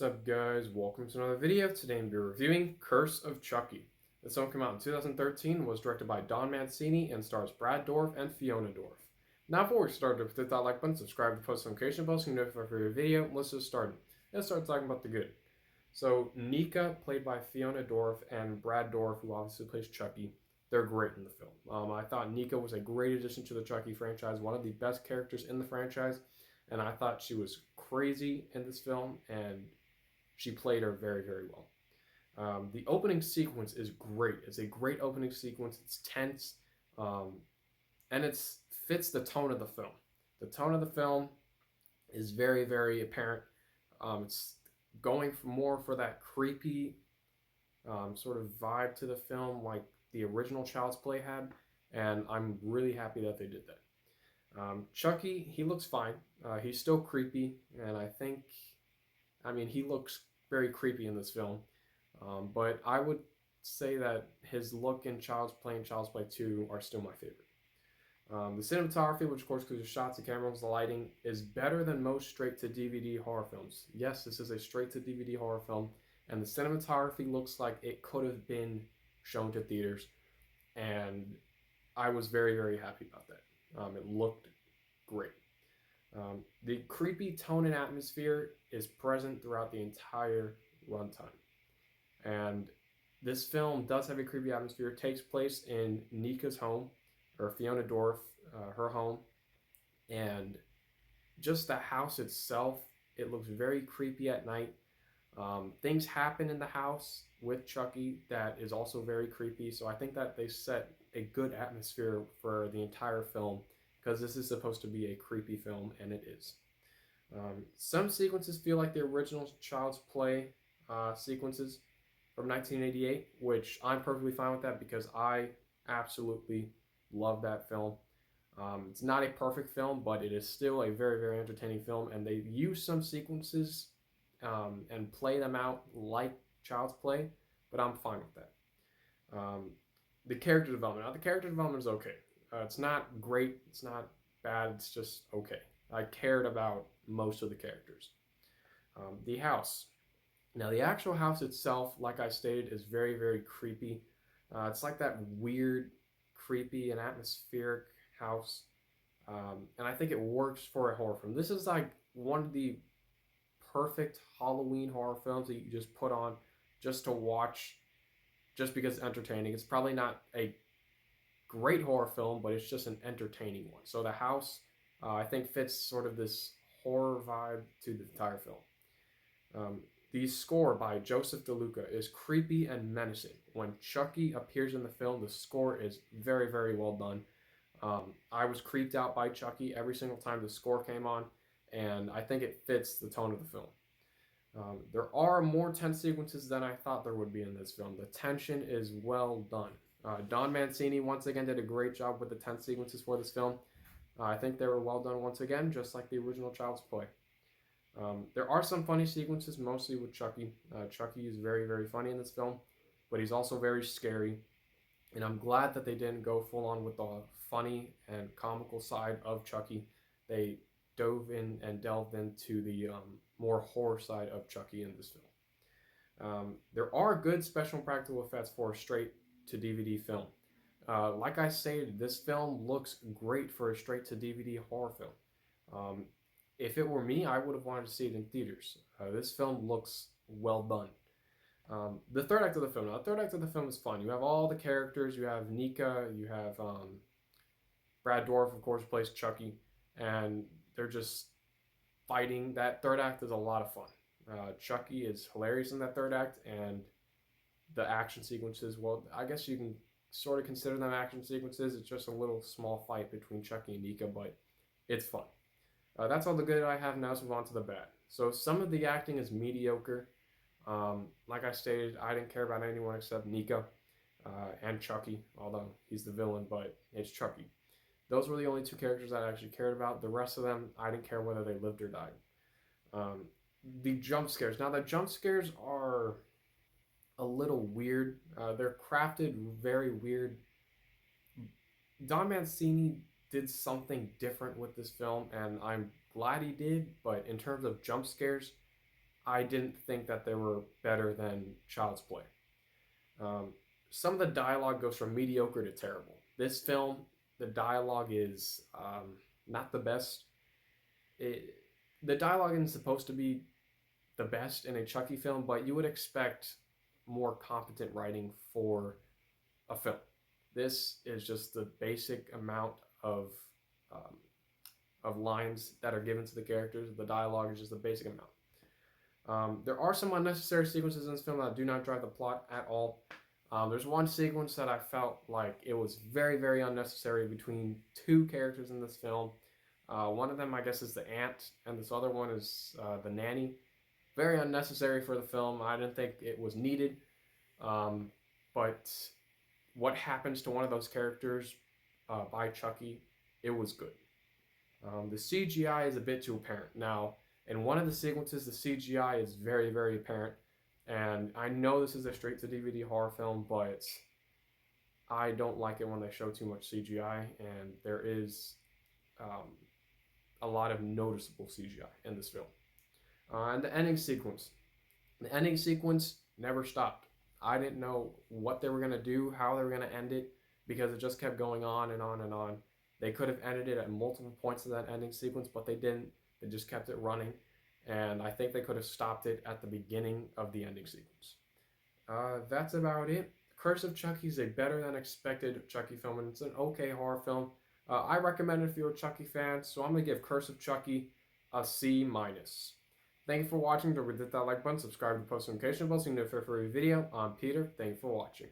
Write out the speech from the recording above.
What's up, guys? Welcome to another video. Today I'm reviewing Curse of Chucky. This film came out in 2013, was directed by Don Mancini, and stars Brad Dourif and Fiona Dourif. Now before we start, hit that like button, subscribe to post notification bell so you can notify for your video. Let's just start. Let's start talking about the good. So Nika, played by Fiona Dourif, and Brad Dourif, who obviously plays Chucky, they're great in the film. I thought Nika was a great addition to the Chucky franchise, one of the best characters in the franchise, and I thought she was crazy in this film, and she played her very, very well. The opening sequence is great. It's a great opening sequence. It's tense, and it fits the tone of the film. The tone of the film is very, very apparent. It's going more for that creepy sort of vibe to the film, like the original Child's Play had, and I'm really happy that they did that. Chucky, he looks fine. He's still creepy, and he looks very creepy in this film. But I would say that his look in Child's Play and Child's Play 2 are still my favorite. The cinematography, which of course includes the shots, the cameras, the lighting, is better than most straight-to-DVD horror films. Yes, this is a straight-to-DVD horror film, and the cinematography looks like it could have been shown to theaters, and I was very, very happy about that. It looked great. The creepy tone and atmosphere is present throughout the entire runtime. And this film does have a creepy atmosphere. It takes place in Nika's home, or Fiona Dourif, her home. And just the house itself, it looks very creepy at night. Things happen in the house with Chucky that is also very creepy. So I think that they set a good atmosphere for the entire film, because this is supposed to be a creepy film, and it is. Some sequences feel like the original Child's Play sequences from 1988, which I'm perfectly fine with that because I absolutely love that film. It's not a perfect film, but it is still a very, very entertaining film, and they use some sequences and play them out like Child's Play, but I'm fine with that. The character development. Now, the character development is okay. It's not great. It's not bad. It's just okay. I cared about most of the characters. The house. Now, the actual house itself, like I stated, is very, very creepy. It's like that weird, creepy, and atmospheric house. And I think it works for a horror film. This is like one of the perfect Halloween horror films that you just put on just to watch, just because it's entertaining. It's probably not a great horror film, but it's just an entertaining one. So the house, I think, fits sort of this horror vibe to the entire film. The score by Joseph DeLuca is creepy and menacing. When Chucky appears in the film, the score is very, very well done. I was creeped out by Chucky every single time the score came on, and I think it fits the tone of the film. There are more tense sequences than I thought there would be in this film. The tension is well done. Don Mancini once again did a great job with the tense sequences for this film. I think they were well done once again, just like the original Child's Play. There are some funny sequences, mostly with Chucky. Chucky is very, very funny in this film, but he's also very scary. And I'm glad that they didn't go full on with the funny and comical side of Chucky. They dove in and delved into the more horror side of Chucky in this film. There are good special and practical effects for a straight-to-DVD film. Like I stated, this film looks great for a straight-to-DVD horror film. If it were me, I would have wanted to see it in theaters. This film looks well done. The third act of the film. Now, the third act of the film is fun. You have all the characters. You have Nika. You have Brad Dourif, of course, plays Chucky. And they're just fighting. That third act is a lot of fun. Chucky is hilarious in that third act. And the action sequences, well, I guess you can sort of consider them action sequences. It's just a little small fight between Chucky and Nika, but it's fun. That's all the good I have. Now let's move on to the bad. So some of the acting is mediocre. Like I stated, I didn't care about anyone except Nika and Chucky, although he's the villain, but it's Chucky. Those were the only two characters that I actually cared about. The rest of them, I didn't care whether they lived or died. The jump scares. Now, the jump scares are a little weird. They're crafted very weird. Don Mancini did something different with this film, and I'm glad he did, but in terms of jump scares, I didn't think that they were better than Child's Play. Um, some of the dialogue goes from mediocre to terrible. This film, the dialogue is not the best. It, the dialogue isn't supposed to be the best in a Chucky film, but you would expect more competent writing for a film. This is just the basic amount um, of lines that are given to the characters. The dialogue is just the basic amount. There are some unnecessary sequences in this film that do not drive the plot at all. There's one sequence that I felt like it was very, very unnecessary between two characters in this film. One of them, I guess, is the aunt, and this other one is the nanny. Very unnecessary for the film. I didn't think it was needed. But what happens to one of those characters by Chucky, it was good. The CGI is a bit too apparent. Now, in one of the sequences, the CGI is very, very apparent. And I know this is a straight to DVD horror film, but I don't like it when they show too much CGI. And there is a lot of noticeable CGI in this film. And the ending sequence. The ending sequence never stopped. I didn't know what they were going to do, how they were going to end it, because it just kept going on and on and on. They could have ended it at multiple points of that ending sequence, but they didn't. They just kept it running. And I think they could have stopped it at the beginning of the ending sequence. That's about it. Curse of Chucky is a better than expected Chucky film, and it's an okay horror film. I recommend it if you're a Chucky fan, so I'm going to give Curse of Chucky a C-. Thank you for watching. Don't forget to hit that like button, subscribe to post notification bell so you know for every video. I'm Peter. Thank you for watching.